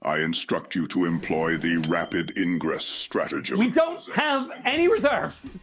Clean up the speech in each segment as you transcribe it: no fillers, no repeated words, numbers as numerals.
I instruct you to employ the rapid ingress stratagem. We don't have any reserves!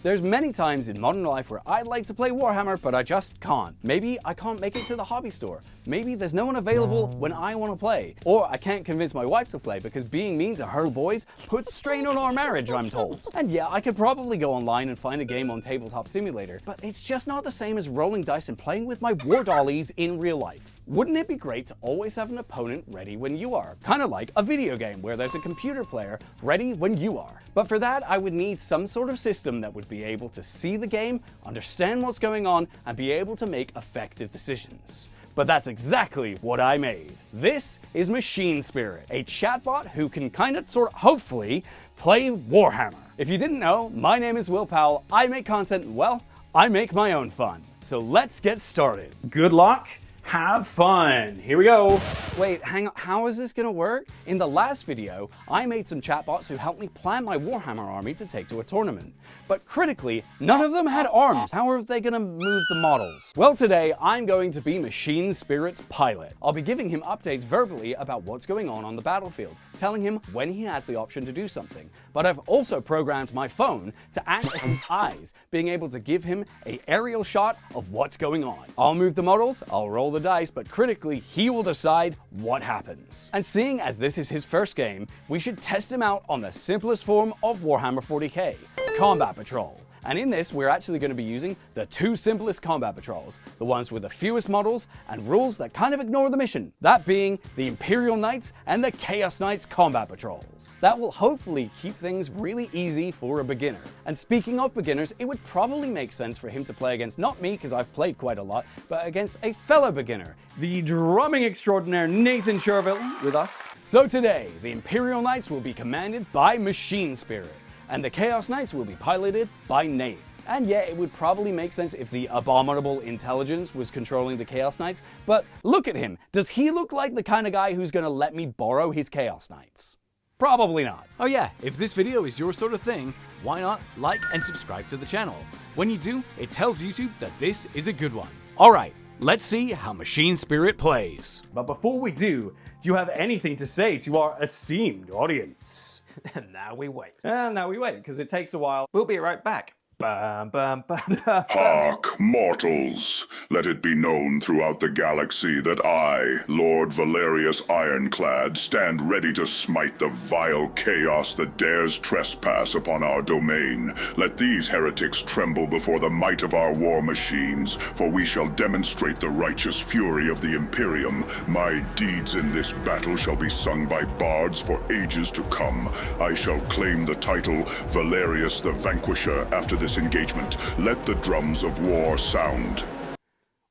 There's many times in modern life where I'd like to play Warhammer, but I just can't. Maybe I can't make it to the hobby store. Maybe there's no one available when I want to play. Or I can't convince my wife to play because being mean to her boys puts strain on our marriage, I'm told. And yeah, I could probably go online and find a game on Tabletop Simulator, but it's just not the same as rolling dice and playing with my war dollies in real life. Wouldn't it be great to always have an opponent ready when you are? Kind of like a video game where there's a computer player ready when you are. But for that, I would need some sort of system that would be able to see the game, understand what's going on, and be able to make effective decisions. But that's exactly what I made. This is Machine Spirit, a chatbot who can hopefully, play Warhammer. If you didn't know, my name is Will Powell. I make content, well, I make my own fun. So let's get started. Good luck. Have fun. Here we go. Wait, hang on. How is this gonna work? In the last video, I made some chatbots who helped me plan my Warhammer army to take to a tournament. But critically, none of them had arms. How are they gonna move the models? Well, today, I'm going to be Machine Spirit's pilot. I'll be giving him updates verbally about what's going on the battlefield, telling him when he has the option to do something. But I've also programmed my phone to act as his eyes, being able to give him an aerial shot of what's going on. I'll move the models, I'll roll the dice, but critically, he will decide what happens. And seeing as this is his first game, we should test him out on the simplest form of Warhammer 40k, Combat Patrol. And in this, we're actually going to be using the two simplest combat patrols, the ones with the fewest models and rules that kind of ignore the mission, that being the Imperial Knights and the Chaos Knights combat patrols. That will hopefully keep things really easy for a beginner. And speaking of beginners, it would probably make sense for him to play against not me, because I've played quite a lot, but against a fellow beginner, the drumming extraordinaire Nathan Shervill with us. So today, the Imperial Knights will be commanded by Machine Spirit, and the Chaos Knights will be piloted by Nate. And yeah, it would probably make sense if the abominable intelligence was controlling the Chaos Knights, but look at him. Does he look like the kind of guy who's gonna let me borrow his Chaos Knights? Probably not. Oh yeah, if this video is your sort of thing, why not like and subscribe to the channel? When you do, it tells YouTube that this is a good one. Alright, let's see how Machine Spirit plays. But before we do you have anything to say to our esteemed audience? And now we wait. Now we wait, because it takes a while. We'll be right back. Bum, bum, bum, bum. Hark, mortals! Let it be known throughout the galaxy that I, Lord Valerius Ironclad, stand ready to smite the vile chaos that dares trespass upon our domain. Let these heretics tremble before the might of our war machines, for we shall demonstrate the righteous fury of the Imperium. My deeds in this battle shall be sung by bards for ages to come. I shall claim the title Valerius the Vanquisher after this engagement. Let the drums of war sound.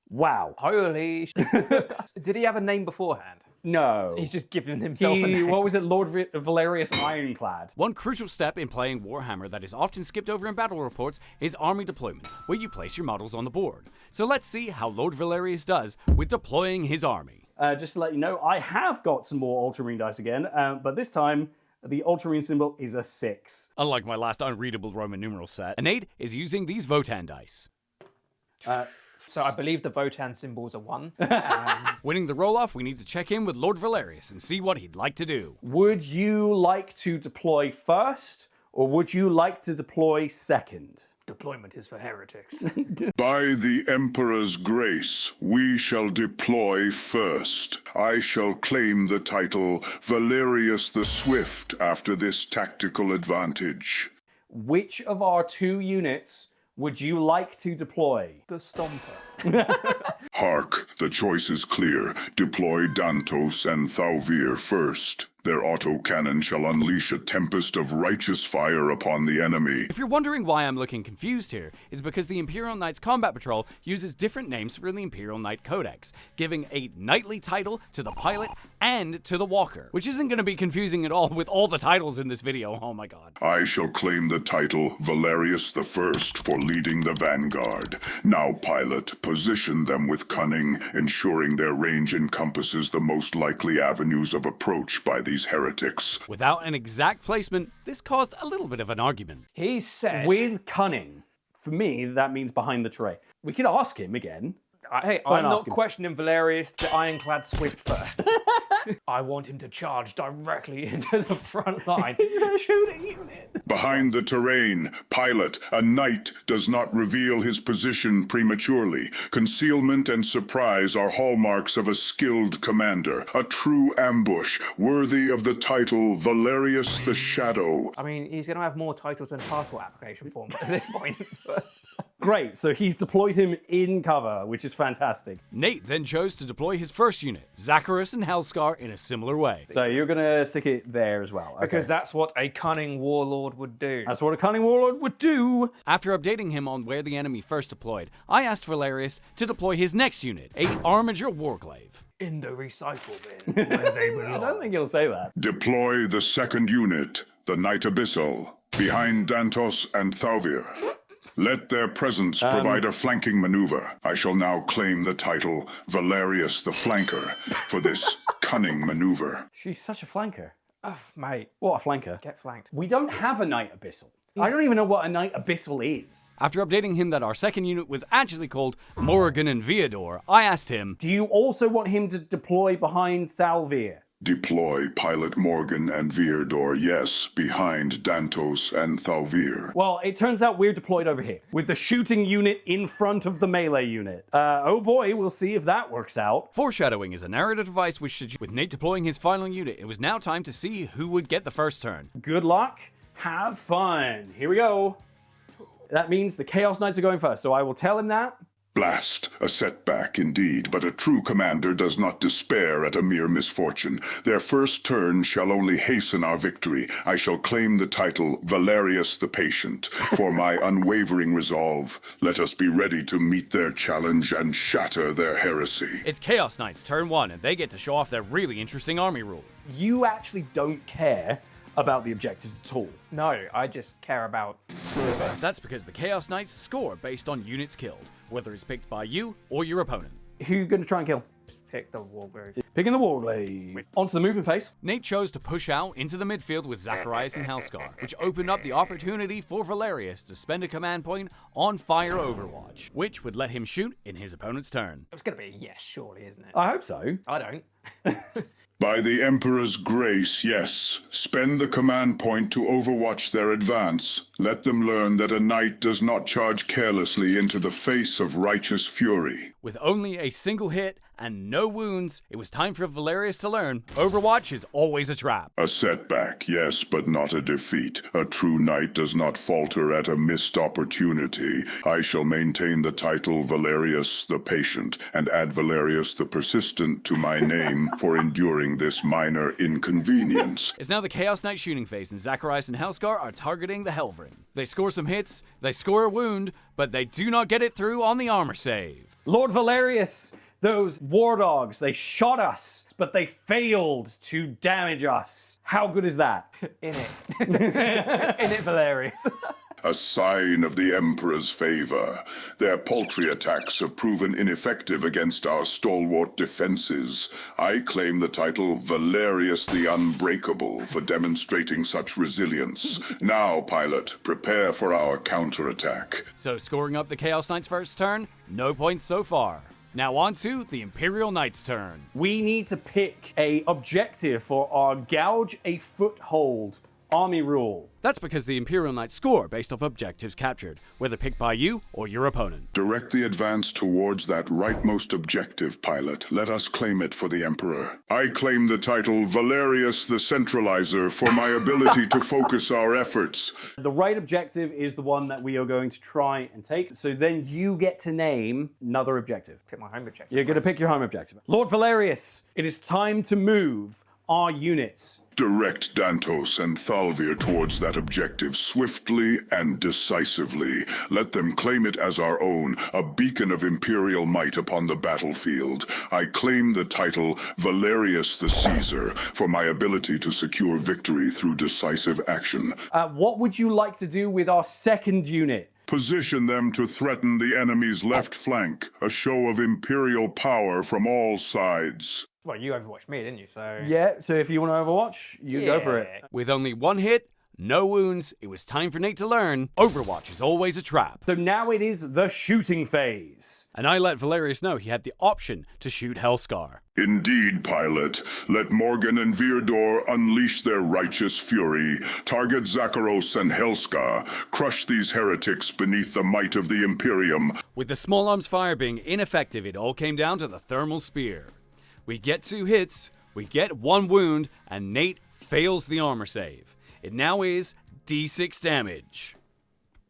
Wow. Holy Did he have a name beforehand? No. He's just given himself a name. What was it? Lord Valerius Ironclad. One crucial step in playing Warhammer that is often skipped over in battle reports is army deployment, where you place your models on the board. So let's see how Lord Valerius does with deploying his army. Just to let you know, I have got some more Ultramarine dice again, but this time, the Ultramarine symbol is a 6. Unlike my last unreadable Roman numeral set, an 8 is using these Votan dice. So I believe the Votan symbol's a 1. Winning the roll-off, we need to check in with Lord Valerius and see what he'd like to do. Would you like to deploy first, or would you like to deploy second? Deployment is for heretics. By the Emperor's grace, we shall deploy first. I shall claim the title Valerius the Swift after this tactical advantage. Which of our 2 units would you like to deploy? The Stomper. Hark, the choice is clear. Deploy Dantos and Thauvir first. Their autocannon shall unleash a tempest of righteous fire upon the enemy. If you're wondering why I'm looking confused here, it's because the Imperial Knights Combat Patrol uses different names for the Imperial Knight Codex, giving a knightly title to the pilot and to the walker, which isn't going to be confusing at all with all the titles in this video, oh my god. I shall claim the title Valerius the First for leading the vanguard. Now, pilot, position them with cunning, ensuring their range encompasses the most likely avenues of approach by these heretics. Without an exact placement, this caused a little bit of an argument. He said... With cunning. For me, that means behind the tray. We could ask him again. Hey, Go I'm and not ask him. questioning Valerius the Ironclad Swift first. I want him to charge directly into the front line. He's a shooting unit. Behind the terrain, pilot, a knight does not reveal his position prematurely. Concealment and surprise are hallmarks of a skilled commander. A true ambush, worthy of the title Valerius the Shadow. I mean, he's going to have more titles than passport application form at this point. Great, so he's deployed him in cover, which is fantastic. Nate then chose to deploy his first unit, Zacharias and Hellscar, in a similar way. So you're going to stick it there as well. Okay. Because that's what a cunning warlord would do. That's what a cunning warlord would do. After updating him on where the enemy first deployed, I asked Valerius to deploy his next unit, a Armiger Warglaive. In the recycle bin, where they belong. I don't think he'll say that. Deploy the second unit, the Knight Abyssal, behind Dantos and Thalvir. Let their presence provide a flanking maneuver. I shall now claim the title Valerius the Flanker for this cunning maneuver. She's such a flanker. Oh, mate, What a flanker. get flanked. We don't have a Knight Abyssal. I don't even know what a Knight Abyssal is. After updating him that our second unit was actually called Morrigan and Viador, I asked him, Do you also want him to deploy behind Thalvir? Deploy Pilot Morgan and Vierdor, yes, behind Dantos and Thalvir. Well, it turns out we're deployed over here, with the shooting unit in front of the melee unit. Oh boy, we'll see if that works out. foreshadowing is a narrative device which should, with Nate deploying his final unit, it was now time to see who would get the first turn. Good luck, have fun. Here we go. That means the Chaos Knights are going first, so I will tell him that. Blast, a setback indeed, but a true commander does not despair at a mere misfortune. Their first turn shall only hasten our victory. I shall claim the title Valerius the Patient. For my unwavering resolve, let us be ready to meet their challenge and shatter their heresy. It's Chaos Knights turn 1, and they get to show off their really interesting army rule. You actually don't care about the objectives at all. No, I just care about slaughter. That's because the Chaos Knights score based on units killed, whether it's picked by you or your opponent. Who are you going to try and kill? Just pick the warglaive. Picking the Warglaive. Onto the movement phase. Nate chose to push out into the midfield with Zacharias and Hellscar, which opened up the opportunity for Valerius to spend a command point on Fire Overwatch, which would let him shoot in his opponent's turn. It's going to be a yes, surely, isn't it? I hope so. I don't. By the Emperor's grace, yes. Spend the command point to overwatch their advance. Let them learn that a knight does not charge carelessly into the face of righteous fury. With only a single hit and no wounds, it was time for Valerius to learn Overwatch is always a trap. A setback, yes, but not a defeat. A true knight does not falter at a missed opportunity. I shall maintain the title Valerius the Patient and add Valerius the Persistent to my name for enduring this minor inconvenience. It's now the Chaos Knight shooting phase, and Zacharias and Hellscar are targeting the Helvrin. They score some hits, they score a wound, but they do not get it through on the armor save. Lord Valerius, those war dogs, they shot us, but they failed to damage us. How good is that? In it. In it, Valerius. A sign of the Emperor's favor. Their paltry attacks have proven ineffective against our stalwart defenses. I claim the title Valerius the Unbreakable for demonstrating such resilience. Now, pilot, prepare for our counterattack. So scoring up the Chaos Knight's first turn, no points so far. Now on to the Imperial Knight's turn. We need to pick a objective for our Gouge a Foothold army rule. That's because the Imperial Knights score based off objectives captured, whether picked by you or your opponent. Direct the advance towards that rightmost objective, pilot. Let us claim it for the Emperor. I claim the title Valerius the Centraliser for my ability to focus our efforts. The right objective is the one that we are going to try and take. So then you get to name another objective. Pick my home objective. You're going to pick your home objective. Lord Valerius, it is time to move our units. Direct Dantos and Thalvir towards that objective swiftly and decisively. Let them claim it as our own, a beacon of imperial might upon the battlefield. I claim the title Valerius the Caesar for my ability to secure victory through decisive action. What would you like to do with our second unit? Position them to threaten the enemy's left flank, a show of imperial power from all sides. Well, you overwatched me, didn't you? So Yeah, so if you want to Overwatch, you go for it. With only one hit, No wounds, it was time for Nate to learn Overwatch is always a trap. So now it is the shooting phase. And I let Valerius know he had the option to shoot Hellscar. Indeed, pilot. Let Morgan and Virdor unleash their righteous fury. Target Zakharos and Helska. Crush these heretics beneath the might of the Imperium. With the small arms fire being ineffective, it all came down to the thermal spear. We get 2 hits, we get 1 wound, and Nate fails the armor save. It now is D6 damage.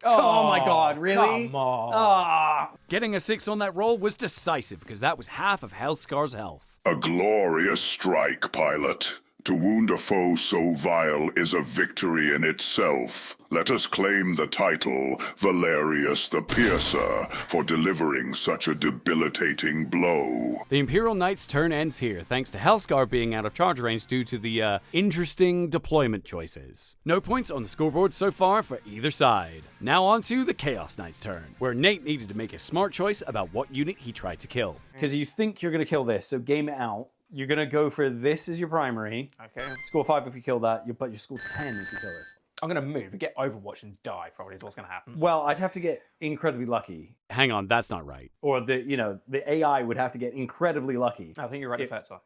Oh my god, really? Come on. Getting a 6 on that roll was decisive because that was half of Hellscar's health. A glorious strike, pilot. To wound a foe so vile is a victory in itself. Let us claim the title, Valerius the Piercer, for delivering such a debilitating blow. The Imperial Knight's turn ends here, thanks to Hellscar being out of charge range due to the, interesting deployment choices. No points on the scoreboard so far for either side. Now on to the Chaos Knight's turn, where Nate needed to make a smart choice about what unit he tried to kill. Because you think you're going to kill this, so game it out. You're going to go for this as your primary. Okay. Score 5 if you kill that, but you score 10 if you kill this. I'm going to move and get Overwatch and die, probably is what's going to happen. Well, I'd have to get incredibly lucky. Hang on, that's not right. Or the AI would have to get incredibly lucky. I think you're right, Fetzer.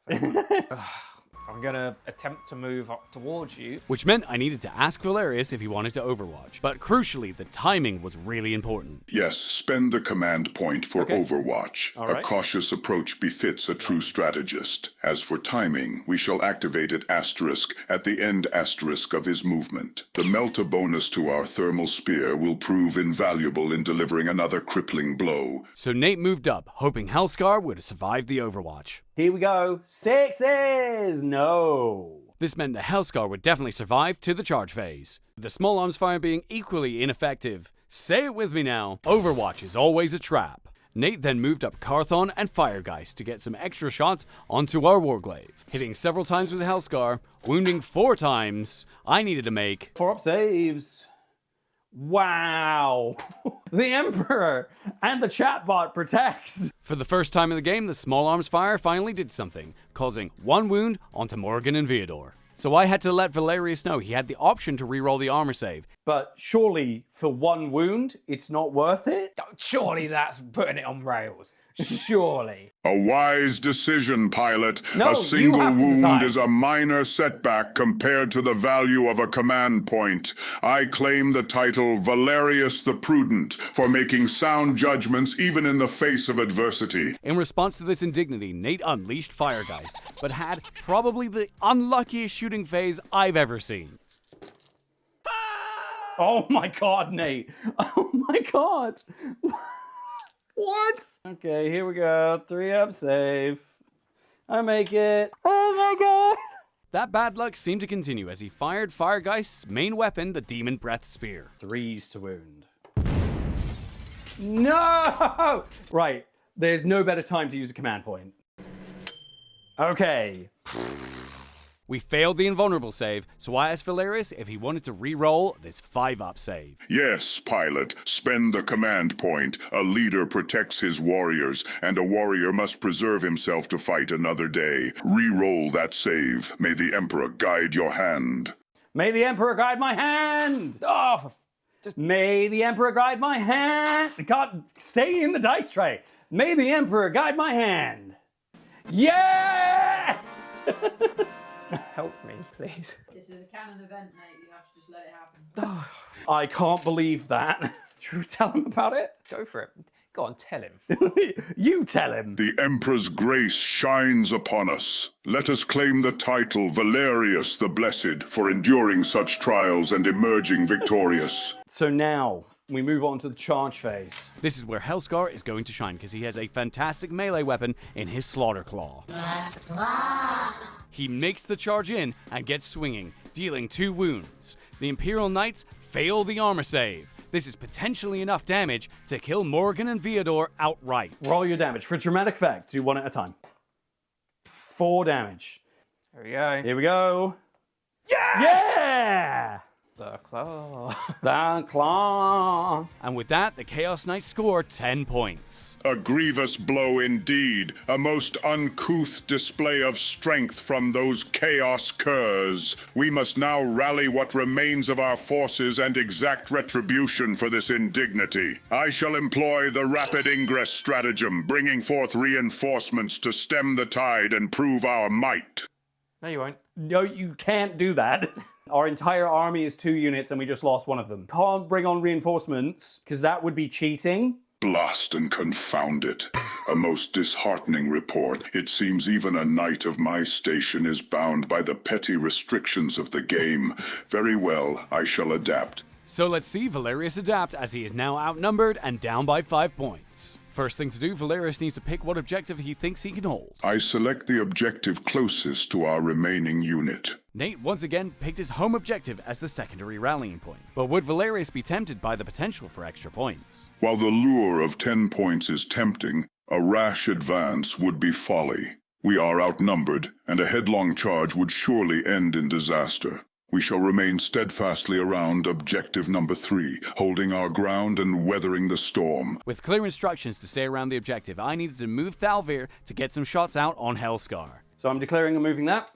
I'm going to attempt to move up towards you. Which meant I needed to ask Valerius if he wanted to Overwatch. But crucially, the timing was really important. Yes, spend the command point for Overwatch. All right. A cautious approach befits a true strategist. As for timing, we shall activate it asterisk at the end asterisk of his movement. The Melta bonus to our thermal spear will prove invaluable in delivering another crippling blow. So Nate moved up, hoping Hellscar would have survived the Overwatch. Here we go. 6s! No. This meant that Hellscar would definitely survive to the charge phase. The small arms fire being equally ineffective. Say it with me now. Overwatch is always a trap. Nate then moved up Carthon and Firegeist to get some extra shots onto our Warglaive. Hitting several times with Hellscar, wounding 4 times, I needed to make 4 up saves. Wow. The Emperor and the Chatbot protects. For the first time in the game, the small arms fire finally did something, causing 1 wound onto Morgan and Viador. So I had to let Valerius know he had the option to reroll the armor save. But surely for 1 wound, it's not worth it? Surely that's putting it on rails. Surely. A wise decision, pilot. No, a single you have to wound decide. is a minor setback compared to the value of a command point. I claim the title Valerius the Prudent for making sound judgments even in the face of adversity. In response to this indignity, Nate unleashed Firegeist, but had probably the unluckiest shooting phase I've ever seen. Oh my god, Nate. Oh my god. What? Okay, here we go. 3 up save. I make it. Oh my god. That bad luck seemed to continue as he fired Firegeist's main weapon, the Demon Breath Spear. 3s to wound. No! Right, there's no better time to use a command point. Okay. We failed the invulnerable save, so I asked Valerius if he wanted to re-roll this 5-up save. Yes, pilot, spend the command point. A leader protects his warriors, and a warrior must preserve himself to fight another day. Re-roll that save. May the Emperor guide your hand. May the Emperor guide my hand! Oh, May the Emperor guide my hand! God, stay in the dice tray. May the Emperor guide my hand. Yeah! help me, please. This is a canon event, mate. You have to just let it happen. I can't believe that. Should we tell him about it? Go for it. Go on, tell him. You tell him. The Emperor's grace shines upon us. Let us claim the title Valerius the Blessed for enduring such trials and emerging victorious. So now, we move on to the charge phase. This is where Hellscar is going to shine because he has a fantastic melee weapon in his Slaughter Claw. He makes the charge in and gets swinging, dealing 2 wounds. The Imperial Knights fail the armor save. This is potentially enough damage to kill Morgan and Viador outright. Roll your damage. For dramatic effect, do 1 at a time. 4 damage. There we go. Here we go. Yeah! Yeah! The claw. The claw. And with that, the Chaos Knights score 10 points. A grievous blow indeed, a most uncouth display of strength from those chaos curs. We must now rally what remains of our forces and exact retribution for this indignity. I shall employ the rapid ingress stratagem, bringing forth reinforcements to stem the tide and prove our might. No, you won't. No, you can't do that. Our entire army is 2 units and we just lost one of them. Can't bring on reinforcements, because that would be cheating. Blast and confound it. A most disheartening report. It seems even a knight of my station is bound by the petty restrictions of the game. Very well, I shall adapt. So let's see Valerius adapt, as he is now outnumbered and down by 5 points. First thing to do, Valerius needs to pick what objective he thinks he can hold. I select the objective closest to our remaining unit. Nate once again picked his home objective as the secondary rallying point. But would Valerius be tempted by the potential for extra points? While the lure of 10 points is tempting, a rash advance would be folly. We are outnumbered, and a headlong charge would surely end in disaster. We shall remain steadfastly around objective number 3, holding our ground and weathering the storm. With clear instructions to stay around the objective, I needed to move Thalvir to get some shots out on Hellscar. So I'm declaring and moving that.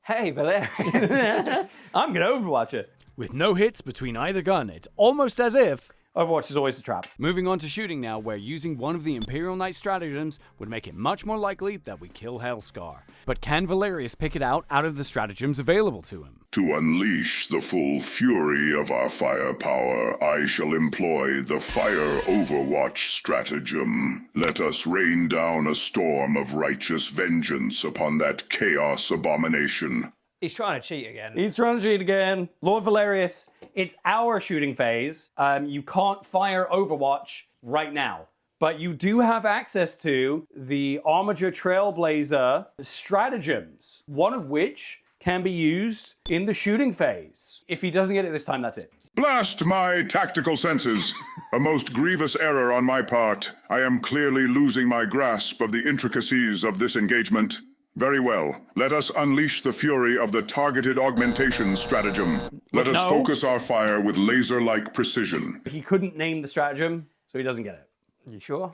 Hey, Valerius. I'm going to Overwatch it. With no hits between either gun, it's almost as if... Overwatch is always a trap. Moving on to shooting now, where using one of the Imperial Knight stratagems would make it much more likely that we kill Hellscar. But can Valerius pick it out of the stratagems available to him? To unleash the full fury of our firepower, I shall employ the Fire Overwatch stratagem. Let us rain down a storm of righteous vengeance upon that chaos abomination. He's trying to cheat again. He's trying to cheat again. Lord Valerius, it's our shooting phase. You can't fire Overwatch right now. But you do have access to the Armiger Trailblazer stratagems, one of which can be used in the shooting phase. If he doesn't get it this time, that's it. Blast my tactical senses! A most grievous error on my part. I am clearly losing my grasp of the intricacies of this engagement. Very well. Let us unleash the fury of the targeted augmentation stratagem. Let us focus our fire with laser-like precision. He couldn't name the stratagem, so he doesn't get it. You sure?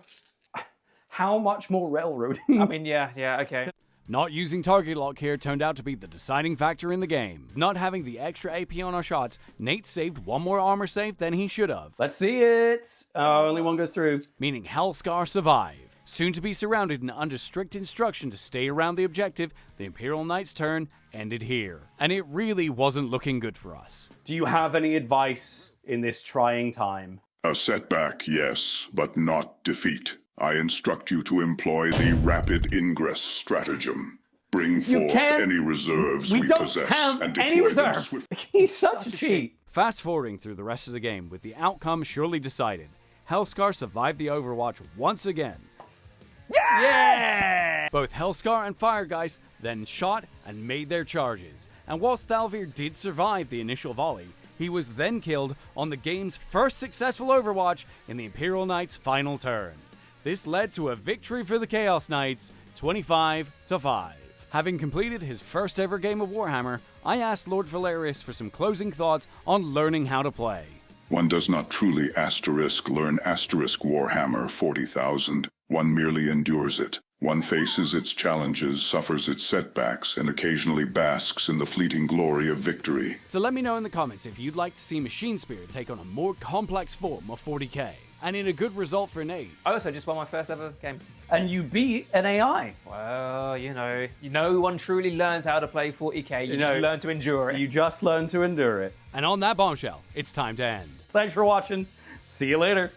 How much more railroading? I mean, yeah, okay. Not using target lock here turned out to be the deciding factor in the game. Not having the extra AP on our shots, Nate saved one more armor save than he should have. Let's see it. Only one goes through. Meaning Hellscar survived. Soon to be surrounded and under strict instruction to stay around the objective, the Imperial Knight's turn ended here. And it really wasn't looking good for us. Do you have any advice in this trying time? A setback, yes, but not defeat. I instruct you to employ the rapid ingress stratagem. Bring forth any reserves we don't possess have and any deploy them reserves. swiftly. He's such a cheat. Fast forwarding through the rest of the game with the outcome surely decided. Hellscar survived the Overwatch once again. Yes! Both Hellscar and Firegeist then shot and made their charges. And whilst Thalvir did survive the initial volley, he was then killed on the game's first successful Overwatch in the Imperial Knight's final turn. This led to a victory for the Chaos Knights, 25-5. Having completed his first ever game of Warhammer, I asked Lord Valerius for some closing thoughts on learning how to play. One does not truly learn Warhammer 40,000. One merely endures it. One faces its challenges, suffers its setbacks, and occasionally basks in the fleeting glory of victory. So let me know in the comments if you'd like to see Machine Spirit take on a more complex form of 40k. And in a good result for Nate. I also just won my first ever game. And you beat an AI. Well, no one truly learns how to play 40k. You just learn to endure it. You just learn to endure it. And on that bombshell, it's time to end. Thanks for watching. See you later.